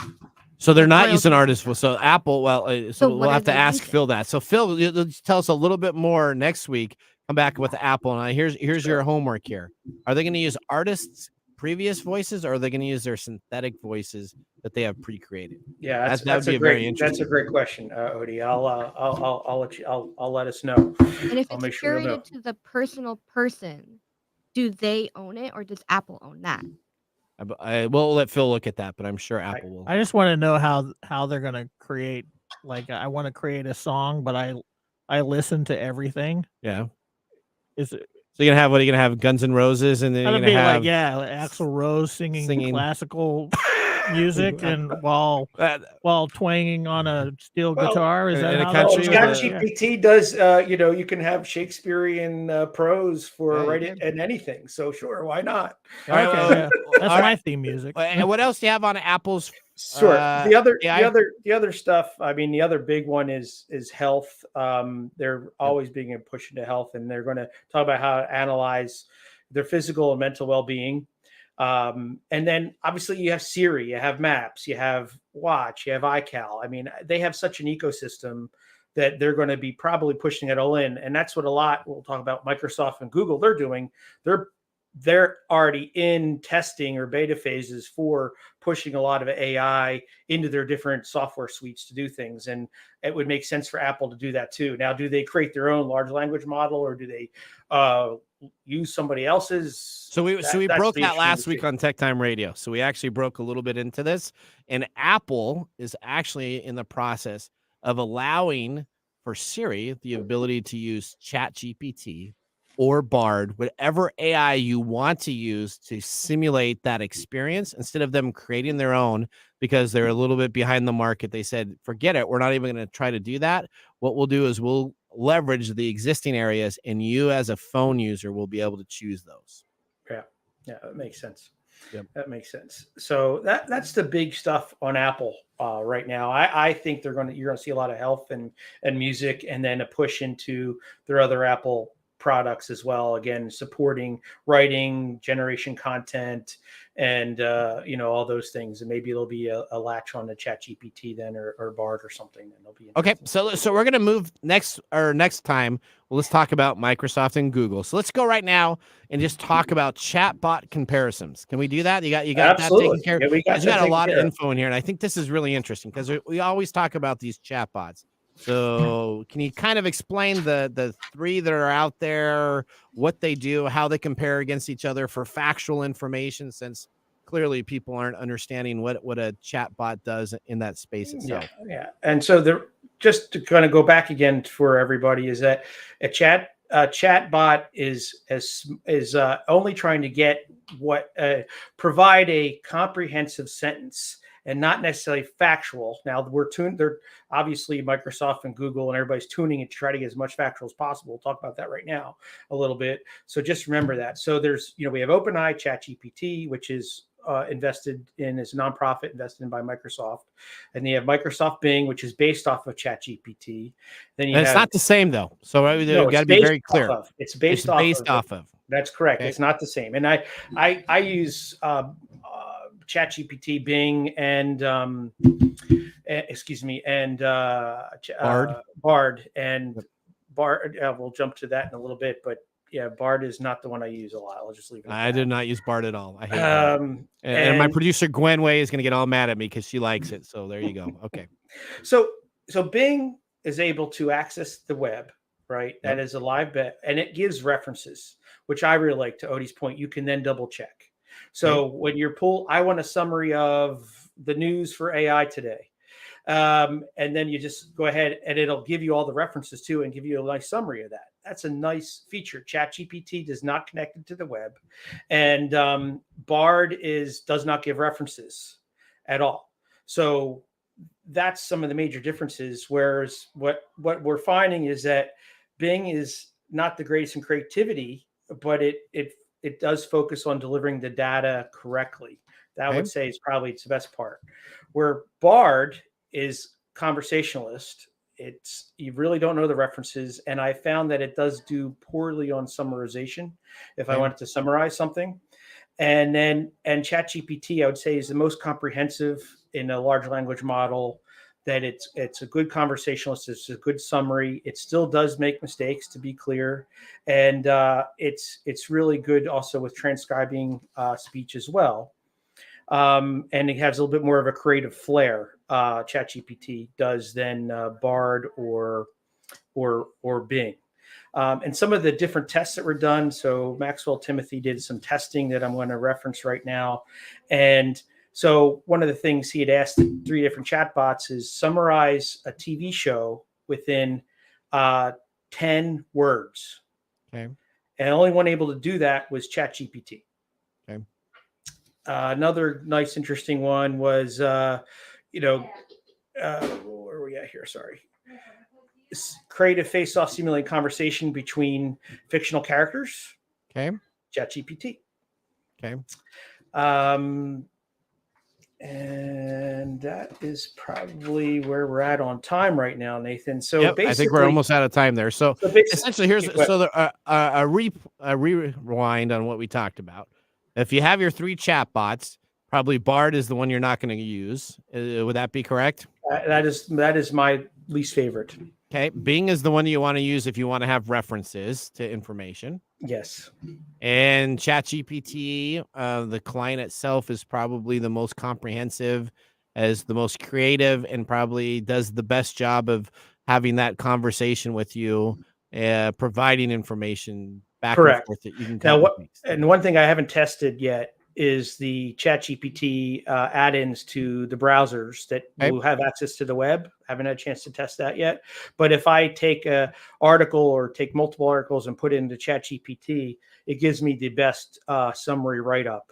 So they're not using artists. So Apple, so we'll have to ask Phil that. So Phil, you'll tell us a little bit more next week. Come back with Apple. And here's your homework here. Are they going to use artists' previous voices, or are they going to use their synthetic voices that they have pre-created? Yeah, that's a great question, Odie. I'll let us know. And if it's curated to the personal person, do they own it, or does Apple own that? We'll let Phil look at that, but I'm sure Apple will. I just want to know how they're going to create. Like, I want to create a song, but I listen to everything. Yeah. Is it? So you're gonna have, what are you gonna have? Guns N' Roses, and then you're gonna have like Axl Rose singing classical music and while twanging on a steel guitar. Is that how country? ChatGPT does. You can have Shakespearean prose for writing and anything. So sure, why not? Okay, that's my theme music. And what else do you have on Apple's? Sure. The other stuff. I mean, the other big one is health. They're always being a push into health, and they're going to talk about how to analyze their physical and mental well-being. And then obviously you have Siri, you have Maps, you have Watch, you have iCal. I mean, they have such an ecosystem that they're going to be probably pushing it all in, and that's what we'll talk about Microsoft and Google. They're doing. They're already in testing or beta phases for pushing a lot of AI into their different software suites to do things. And it would make sense for Apple to do that too. Now, do they create their own large language model, or do they use somebody else's. So we that's broke the that issue last with week on Tech Time Radio. So we actually broke a little bit into this, and Apple is actually in the process of allowing for Siri the ability to use ChatGPT or Bard, whatever AI you want to use to simulate that experience instead of them creating their own because they're a little bit behind the market. They said, forget it. We're not even going to try to do that. What we'll do is we'll leverage the existing areas, and you as a phone user will be able to choose those. Yeah, that makes sense. Yep. That makes sense. So that's the big stuff on Apple right now. I think you're going to see a lot of health and music, and then a push into their other Apple products as well. Again, supporting writing, generation content, and all those things. And maybe it'll be a latch on to ChatGPT then, or Bard or something. And it'll be okay. So we're gonna move next time. Well, let's talk about Microsoft and Google. So let's go right now and just talk about chatbot comparisons. Can we do that? You got Absolutely. that taken care of? Yeah, we got you got a lot of care. info in here, and I think this is really interesting because we always talk about these chatbots. So can you kind of explain the three that are out there, what they do, how they compare against each other for factual information, since clearly people aren't understanding what a chatbot does in that space itself. Yeah. And so just to kind of go back again for everybody is that a chatbot is only trying to get provide a comprehensive sentence and not necessarily factual. Now they're obviously Microsoft and Google and everybody's tuning it to try to get as much factual as possible. We'll talk about that right now a little bit. So just remember that. So there's, we have OpenAI, ChatGPT, which is invested in as a nonprofit invested in by Microsoft. And then you have Microsoft Bing, which is based off of ChatGPT. Then it's not the same though. So we've got to be very clear. It's based off of. That's correct. Okay. It's not the same. And I use ChatGPT, Bing, and Bard, and Bard. We'll jump to that in a little bit, but yeah, Bard is not the one I use a lot. I'll just leave it. I did not use Bard at all. I hate it. And my producer Gwen Way is going to get all mad at me because she likes it. So there you go. Okay. So Bing is able to access the web, right? Yep. That is a live bet, and it gives references, which I really like. To Odie's point, you can then double check. So when you're I want a summary of the news for AI today. And then you just go ahead and it'll give you all the references too and give you a nice summary of that. That's a nice feature. ChatGPT does not connect it to the web, and Bard does not give references at all. So that's some of the major differences. Whereas what we're finding is that Bing is not the greatest in creativity, but it does focus on delivering the data correctly. That I would say is probably its best part. Where Bard is conversationalist, you really don't know the references, and I found that it does do poorly on summarization if I wanted to summarize something. And ChatGPT, I would say, is the most comprehensive in a large language model. That it's a good conversationalist, it's a good summary. It still does make mistakes, to be clear, and it's really good also with transcribing speech as well. And it has a little bit more of a creative flair. ChatGPT does than Bard or Bing. And some of the different tests that were done. So Maxwell Timothy did some testing that I'm going to reference right now, and so one of the things he had asked the 3 different chatbots is summarize a TV show within 10 words. Okay. And the only one able to do that was ChatGPT. Okay. Another nice, interesting one was, where are we at here? Sorry. Create a face-off simulated conversation between fictional characters. Okay. ChatGPT. Okay. And that is probably where we're at on time right now, Nathan. So I think we're almost out of time there. So essentially, here's a rewind on what we talked about. If you have your 3 chatbots, probably Bard is the one you're not going to use. Would that be correct? That is my least favorite. Okay. Bing is the one you want to use if you want to have references to information. Yes. And ChatGPT, the client itself, is probably the most comprehensive, as the most creative, and probably does the best job of having that conversation with you, providing information back Correct. and forth that you can Now, copy paste. and one thing I haven't tested yet is the ChatGPT add-ins to the browsers that will have access to the web. Haven't had a chance to test that yet. But if I take a article or take multiple articles and put it into ChatGPT, it gives me the best summary write-up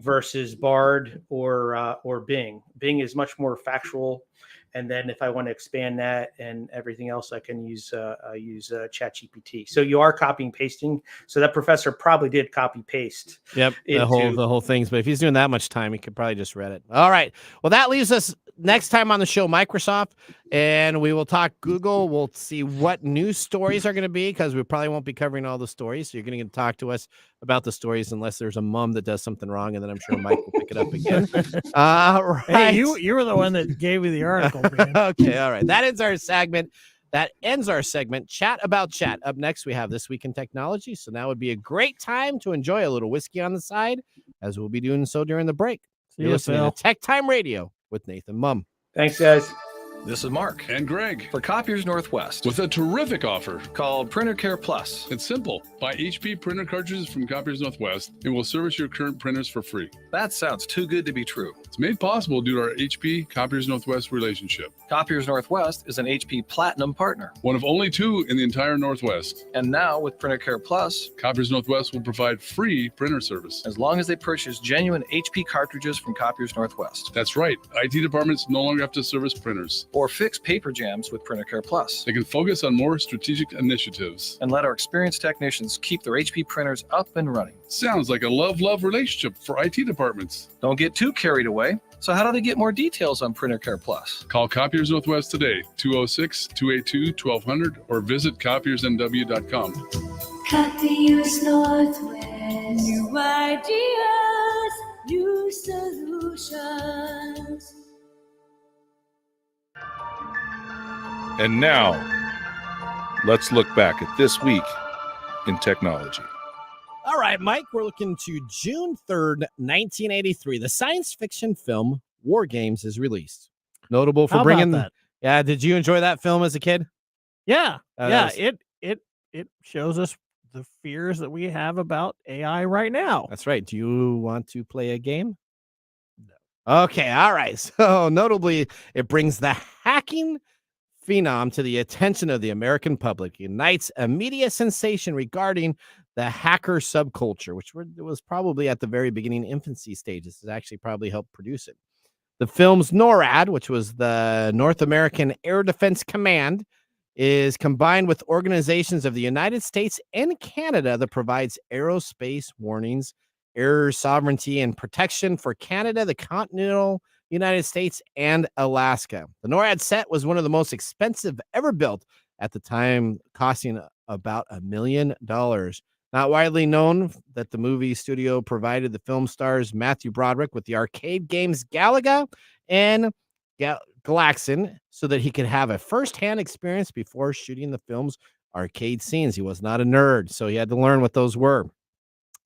versus Bard or Bing. Bing is much more factual. And then if I want to expand that and everything else, I can use ChatGPT. So you are copying pasting. So that professor probably did copy paste. Yep, the whole things. But if he's doing that much time, he could probably just read it. All right. Well, that leaves us next time on the show, Microsoft, and we will talk Google. We'll see what news stories are going to be because we probably won't be covering all the stories. So you're going to talk to us about the stories unless there's a mum that does something wrong, and then I'm sure Mike will pick it up again. Right. Hey, you were the one that gave me the article. Okay, all right. That ends our segment. Chat About Chat. Up next, we have This Week in Technology. So now would be a great time to enjoy a little whiskey on the side, as we'll be doing so during the break. You're listening to Tech Time Radio with Nathan Mumm. Thanks, guys. This is Mark and Greg for Copiers Northwest with a terrific offer called Printer Care Plus. It's simple. Buy HP printer cartridges from Copiers Northwest and we'll service your current printers for free. That sounds too good to be true. It's made possible due to our HP Copiers Northwest relationship. Copiers Northwest is an HP Platinum partner, one of only 2 in the entire Northwest. And now with Printer Care Plus, Copiers Northwest will provide free printer service as long as they purchase genuine HP cartridges from Copiers Northwest. That's right. IT departments no longer have to service printers or fix paper jams with Printer Care Plus. They can focus on more strategic initiatives and let our experienced technicians keep their HP printers up and running. Sounds like a love-love relationship for IT departments. Don't get too carried away. So how do they get more details on Printer Care Plus? Call Copiers Northwest today, 206-282-1200, or visit copiersnw.com. Copiers Northwest. New ideas, new solutions. And now, let's look back at this week in technology. All right, Mike, we're looking to June 3rd, 1983. The science fiction film War Games is released. Notable for bringing that. Yeah, did you enjoy that film as a kid? Yeah. It shows us the fears that we have about AI right now. That's right. Do you want to play a game? No. Okay, all right. So notably, it brings the hacking phenom to the attention of the American public, unites a media sensation regarding the hacker subculture, which was probably at the very beginning infancy stages. It actually probably helped produce it. The film's NORAD, which was the North American Air Defense Command, is combined with organizations of the United States and Canada that provides aerospace warnings, air sovereignty, and protection for Canada, the continental United States, and Alaska. The NORAD set was one of the most expensive ever built at the time, costing about $1 million. Not widely known that the movie studio provided the film stars Matthew Broderick with the arcade games Galaga and Galaxin so that he could have a first-hand experience before shooting the film's arcade scenes. He was not a nerd, so he had to learn what those were.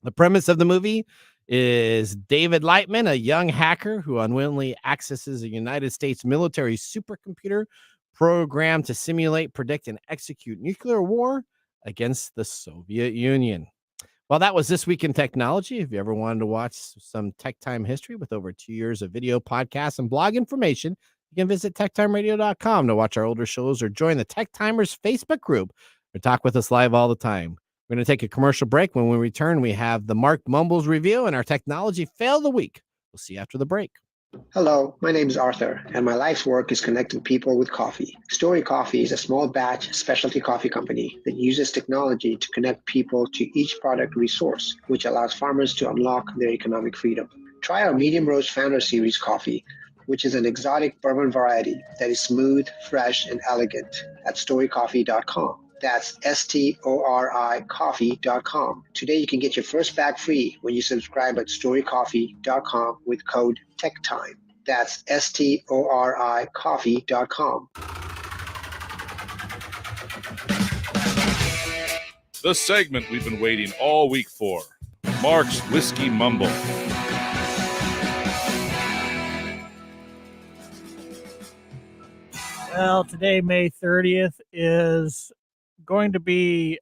The premise of the movie is David Lightman, a young hacker who unwillingly accesses a United States military supercomputer programmed to simulate, predict, and execute nuclear war against the Soviet Union. Well, that was This Week in Technology. If you ever wanted to watch some Tech Time history with over 2 years of video, podcasts, and blog information, you can visit techtimeradio.com to watch our older shows or join the Tech Timers Facebook group or talk with us live all the time. We're going to take a commercial break. When we return, we have the Mark Mumbles review and our technology fail of the week. We'll see you after the break. Hello, my name is Arthur, and my life's work is connecting people with coffee. Story Coffee is a small batch specialty coffee company that uses technology to connect people to each product resource, which allows farmers to unlock their economic freedom. Try our Medium Roast Founder Series coffee, which is an exotic bourbon variety that is smooth, fresh, and elegant at storycoffee.com. That's STORI coffee.com. Today you can get your first bag free when you subscribe at storycoffee.com with code TechTime. That's STORI coffee.com. The segment we've been waiting all week for. Mark's Whiskey Mumble. Well, today, May 30th, is going to be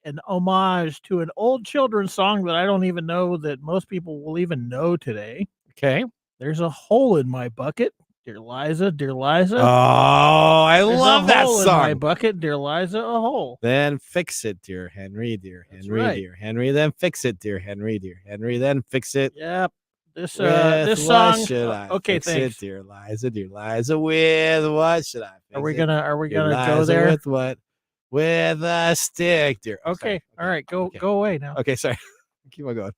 an homage to an old children's song that I don't even know that most people will even know today. Okay. There's a hole in my bucket, dear Liza, dear Liza. Oh, I There's love a that hole in my song. bucket, dear Liza, a hole. Then fix it, dear Henry, dear Henry, right. dear Henry. Then fix it, dear Henry, dear Henry. Then fix it. Yep. This With song. what should I Okay, fix thanks. it, dear Liza, dear Liza? With what should I fix it? Are we gonna Dear go Liza, there? With what? With a stick, dear. Oh, Okay. sorry. All right. Go away now. Okay, sorry. Keep on going.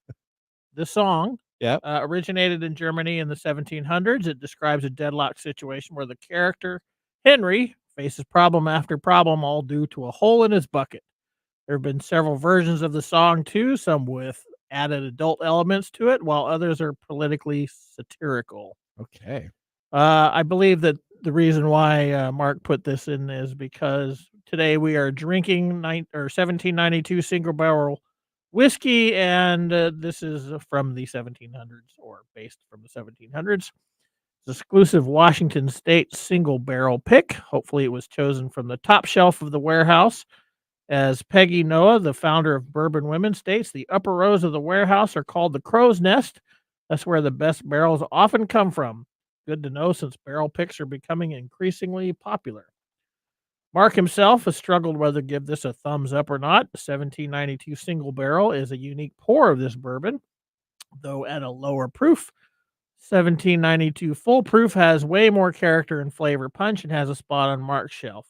The song Yep. originated in Germany in the 1700s. It describes a deadlock situation where the character Henry faces problem after problem, all due to a hole in his bucket. There have been several versions of the song too, some with added adult elements to it, while others are politically satirical. Okay. I believe that the reason why Mark put this in is because today we are drinking 1792 single barrel whiskey, and this is from the 1700s, or based from the 1700s. It's exclusive Washington State single barrel pick. Hopefully it was chosen from the top shelf of the warehouse. As Peggy Noah, the founder of Bourbon Women, states, the upper rows of the warehouse are called the crow's nest. That's where the best barrels often come from. Good to know, since barrel picks are becoming increasingly popular. Mark himself has struggled whether to give this a thumbs up or not. The 1792 single barrel is a unique pour of this bourbon, though at a lower proof. 1792 full proof has way more character and flavor punch and has a spot on Mark's shelf.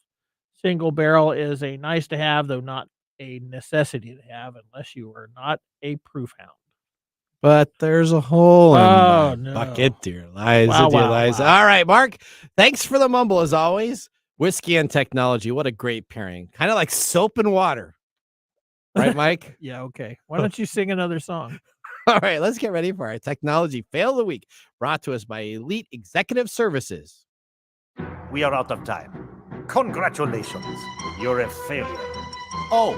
Single barrel is a nice to have, though not a necessity to have unless you are not a proof hound. But there's a hole in my no. bucket, dear Liza, Wow, dear wow, Liza. wow. All right, Mark. Thanks for the mumble as always. Whiskey and technology. What a great pairing. Kind of like soap and water. Right, Mike? Yeah, okay. Why don't you sing another song? All right, let's get ready for our technology fail of the week, brought to us by Elite Executive Services. We are out of time. Congratulations. You're a failure. Oh.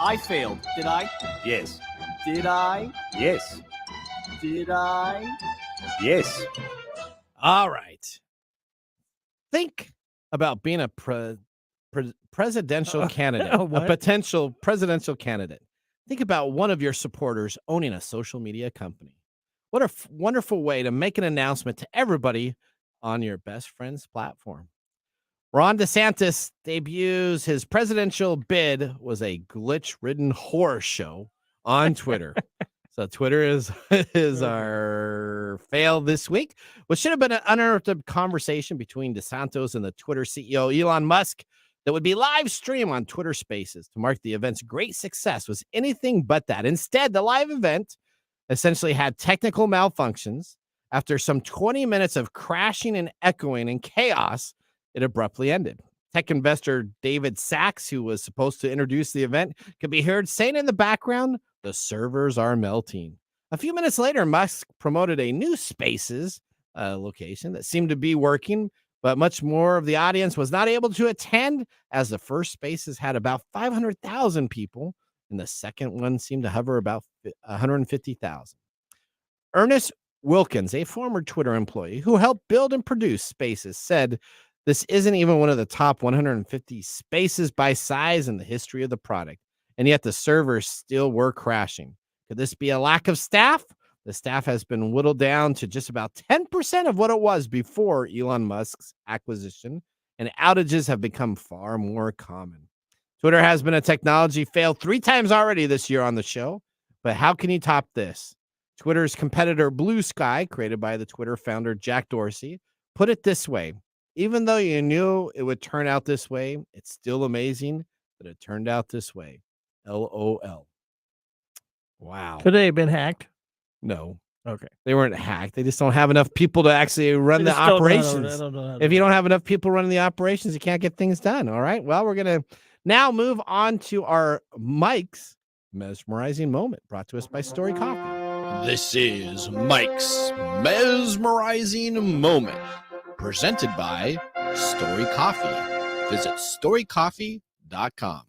I failed, did I? Yes. Did I? Yes. Did I? Yes. All right. Think about being a presidential candidate, a what? potential presidential candidate. Think about one of your supporters owning a social media company. What a wonderful way to make an announcement to everybody on your best friend's platform. Ron DeSantis debuts his presidential bid was a glitch-ridden horror show on Twitter. So Twitter is our fail this week, which should have been an uninterrupted conversation between DeSantis and the Twitter CEO, Elon Musk, that would be live streamed on Twitter Spaces to mark the event's great success was anything but that. Instead, the live event essentially had technical malfunctions. After some 20 minutes of crashing and echoing and chaos, it abruptly ended. Tech investor David Sachs, who was supposed to introduce the event, could be heard saying in the background, "The servers are melting." A few minutes later, Musk promoted a new Spaces location that seemed to be working, but much more of the audience was not able to attend, as the first Spaces had about 500,000 people, and the second one seemed to hover about 150,000. Ernest Wilkins, a former Twitter employee who helped build and produce Spaces, said, "This isn't even one of the top 150 Spaces by size in the history of the product, and yet the servers still were crashing. Could this be a lack of staff? The staff has been whittled down to just about 10% of what it was before Elon Musk's acquisition, and outages have become far more common." Twitter has been a technology fail 3 times already this year on the show, but how can you top this? Twitter's competitor Blue Sky, created by the Twitter founder Jack Dorsey, put it this way: "Even though you knew it would turn out this way, it's still amazing that it turned out this way. LOL." Wow. Could they have been hacked? No. Okay. They weren't hacked. They just don't have enough people to actually run They the just don't know how to- operations. I don't know how to If you don't have enough people running the operations, you can't get things done. All right. Well, we're going to now move on to our Mike's mesmerizing moment, brought to us by Story Coffee. This is Mike's mesmerizing moment, presented by Story Coffee. Visit storycoffee.com.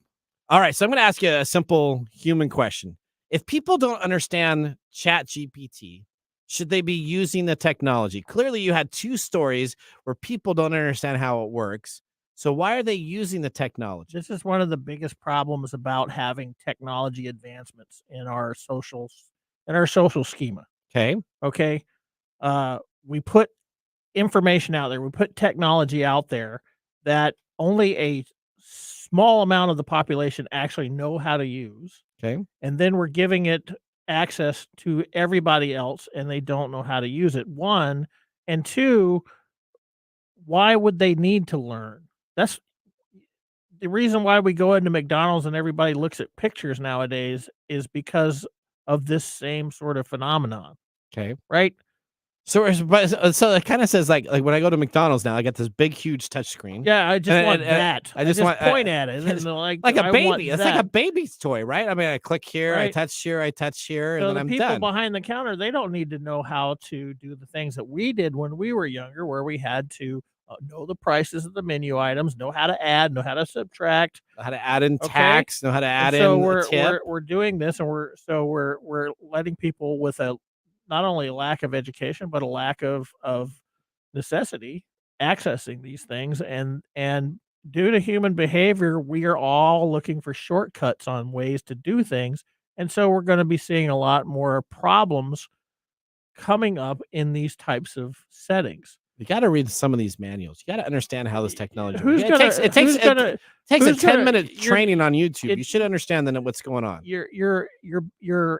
All right. So I'm going to ask you a simple human question. If people don't understand ChatGPT, should they be using the technology? Clearly, you had 2 stories where people don't understand how it works. So why are they using the technology? This is one of the biggest problems about having technology advancements in our social schema. Okay. We put information out there. We put technology out there that only a small amount of the population actually know how to use. Okay. And then we're giving it access to everybody else, and they don't know how to use it. One, and two, why would they need to learn? That's the reason why we go into McDonald's and everybody looks at pictures nowadays is because of this same sort of phenomenon. Okay. Right? So it kind of says like when I go to McDonald's now, I get this big, huge touch screen. Yeah, I just want that. I just want point at it. And like I a want baby. It's like a that. baby's toy, right? I mean, I click here, I Right. touch here, and So then the I'm people done. behind the counter, they don't need to know how to do the things that we did when we were younger, where we had to know the prices of the menu items, know how to add, know how to subtract, Know how to add in Okay. tax, know how to add so in we're, a tip. we're doing this, and we're letting people with a not only a lack of education but a lack of necessity accessing these things, and due to human behavior, we are all looking for shortcuts on ways to do things, and so we're going to be seeing a lot more problems coming up in these types of settings. You got to read some of these manuals. You got to understand how this technology Who's works. gonna- It takes who's gonna- a 10-minute you're- training on YouTube. it- You should understand then what's going on. You're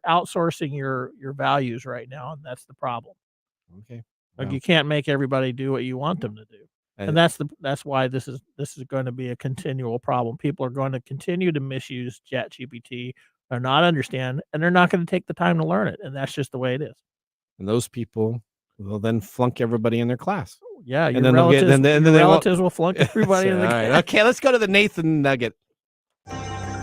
outsourcing your values right now, and that's the problem. Okay. Like Well. you can't make everybody do what you want them to do. And that's why this is going to be a continual problem. People are going to continue to misuse ChatGPT or not understand, and they're not going to take the time to learn it. And that's just the way it is. And those people will then flunk everybody in their class. Yeah, your And then they'll relatives, get, then your they won't- relatives will flunk everybody in the All right. class. Okay, let's go to the Nathan Nugget.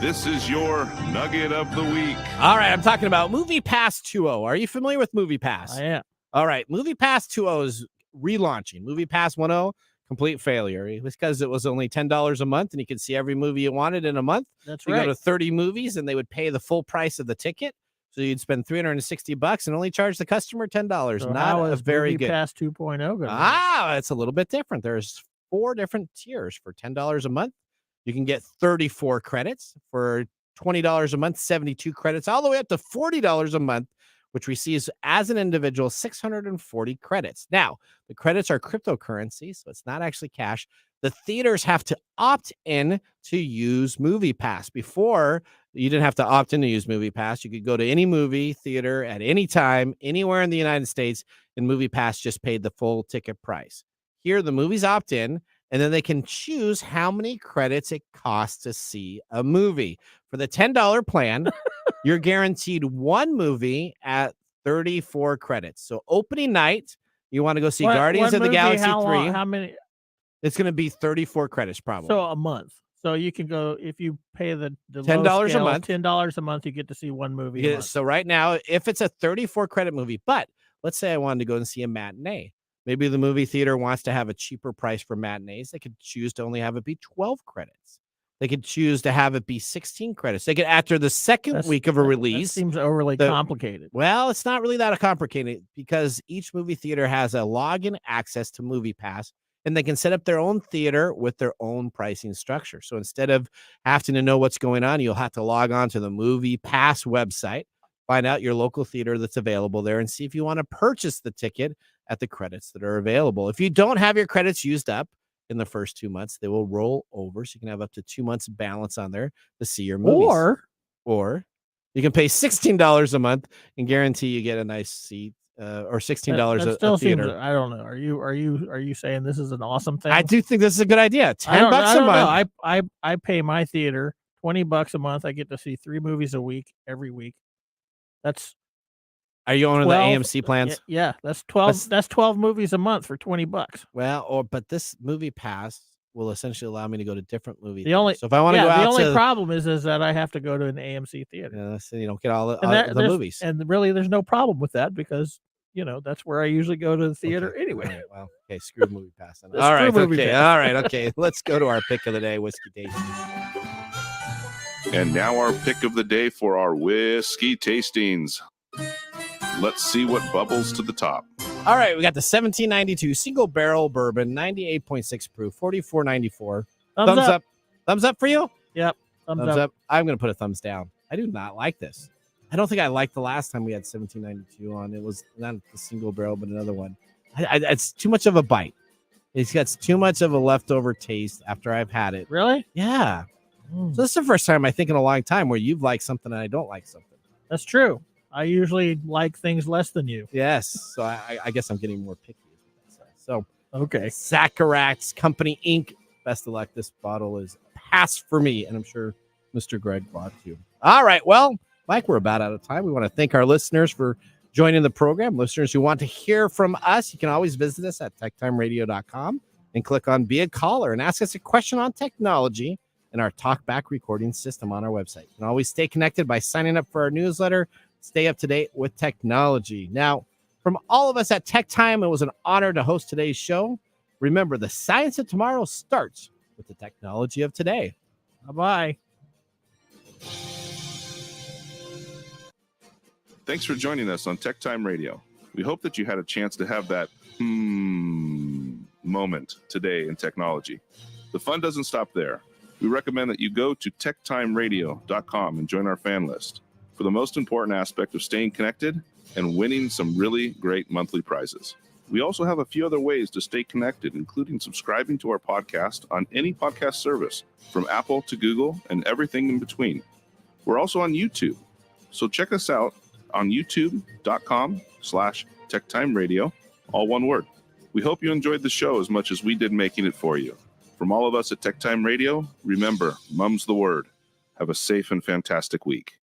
This is your nugget of the week. All right, I'm talking about Movie Pass 2.0. Are you familiar with Movie Pass? I am. All right, Movie Pass 2.0 is relaunching. Movie Pass 1.0, complete failure. It was because it was only $10 a month, and you could see every movie you wanted in a month. That's You right. go to 30 movies, and they would pay the full price of the ticket. So you'd spend $360 and only charge the customer $10. So Not how a is very Movie good. Pass 2.0 going to It's a little bit different. There's 4 different tiers. For $10 a month, you can get 34 credits. For $20 a month, 72 credits, all the way up to $40 a month, which receives as an individual 640 credits. Now, the credits are cryptocurrency, so it's not actually cash. The theaters have to opt in to use Movie Pass. Before, you didn't have to opt in to use Movie Pass. You could go to any movie theater at any time, anywhere in the United States, and Movie Pass just paid the full ticket price. Here, the movies opt in, and then they can choose how many credits it costs to see a movie. For the $10 plan, you're guaranteed one movie at 34 credits. So opening night, you want to go see Guardians of the movie, Galaxy how 3. long- how many? It's going to be 34 credits probably. So a month. So you can go if you pay the $10 a scale, month. $10 a month, you get to see one movie. a Yeah, month. so right now, if it's a 34 credit movie, but let's say I wanted to go and see a matinee. Maybe the movie theater wants to have a cheaper price for matinees. They could choose to only have it be 12 credits. They could choose to have it be 16 credits. They could, after the second week of a release. That seems overly complicated. Well, it's not really that complicated because each movie theater has a login access to Movie Pass, and they can set up their own theater with their own pricing structure. So instead of having to know what's going on, you'll have to log on to the Movie Pass website, find out your local theater that's available there, and see if you want to purchase the ticket at the credits that are available. If you don't have your credits used up in the first 2 months, they will roll over, so you can have up to 2 months balance on there to see your movies. Or you can pay $16 a month and guarantee you get a nice seat, or $16 That still a theater. seems. I don't know. Are you saying this is an awesome thing? I do think this is a good idea. $10 I don't a month. know. I pay my theater $20 a month. I get to see 3 movies a week every week. That's. Are you on the 12 AMC plans? Yeah, that's 12. That's 12 movies a month for $20. Well, but this Movie Pass will essentially allow me to go to different movies. The only So if I want to go out the only to, problem is that I have to go to an AMC theater. so you don't get all the And there's- movies. And really, there's no problem with that because that's where I usually go to the theater anyway. All right, well, okay, screw Movie Pass. Then. Screw All right, Movie okay, Pass. all right, okay. Let's go to our pick of the day, Whiskey Tasting. And now our pick of the day for our whiskey tastings. Let's see what bubbles to the top. All right, we got the 1792 single barrel bourbon, 98.6 proof, $44.94. Thumbs up. Thumbs up for you? Yep. Thumbs up. I'm going to put a thumbs down. I do not like this. I don't think I liked the last time we had 1792 on. It was not the single barrel, but another one. It's too much of a bite. It gets too much of a leftover taste after I've had it. Really? Yeah. So this is the first time I think in a long time where you've liked something and I don't like something. That's true. I usually like things less than you. Yes. So I guess I'm getting more picky. So okay. Zacharats Company Inc. Best of luck. This bottle is pass for me, and I'm sure Mr. Greg bought you. All right. Well, Mike, we're about out of time. We want to thank our listeners for joining the program. Listeners who want to hear from us, you can always visit us at techtimeradio.com and click on Be a Caller and ask us a question on technology in our talkback recording system on our website. You can always stay connected by signing up for our newsletter. Stay up to date with technology. Now, from all of us at Tech Time, it was an honor to host today's show. Remember, the science of tomorrow starts with the technology of today. Bye-bye. Thanks for joining us on Tech Time Radio. We hope that you had a chance to have that moment today in technology. The fun doesn't stop there. We recommend that you go to techtimeradio.com and join our fan list for the most important aspect of staying connected and winning some really great monthly prizes. We also have a few other ways to stay connected, including subscribing to our podcast on any podcast service, from Apple to Google and everything in between. We're also on YouTube, so check us out on youtube.com/techtimeradio, all one word. We hope you enjoyed the show as much as we did making it for you. From all of us at Tech Time Radio, remember, Mumm's the word. Have a safe and fantastic week.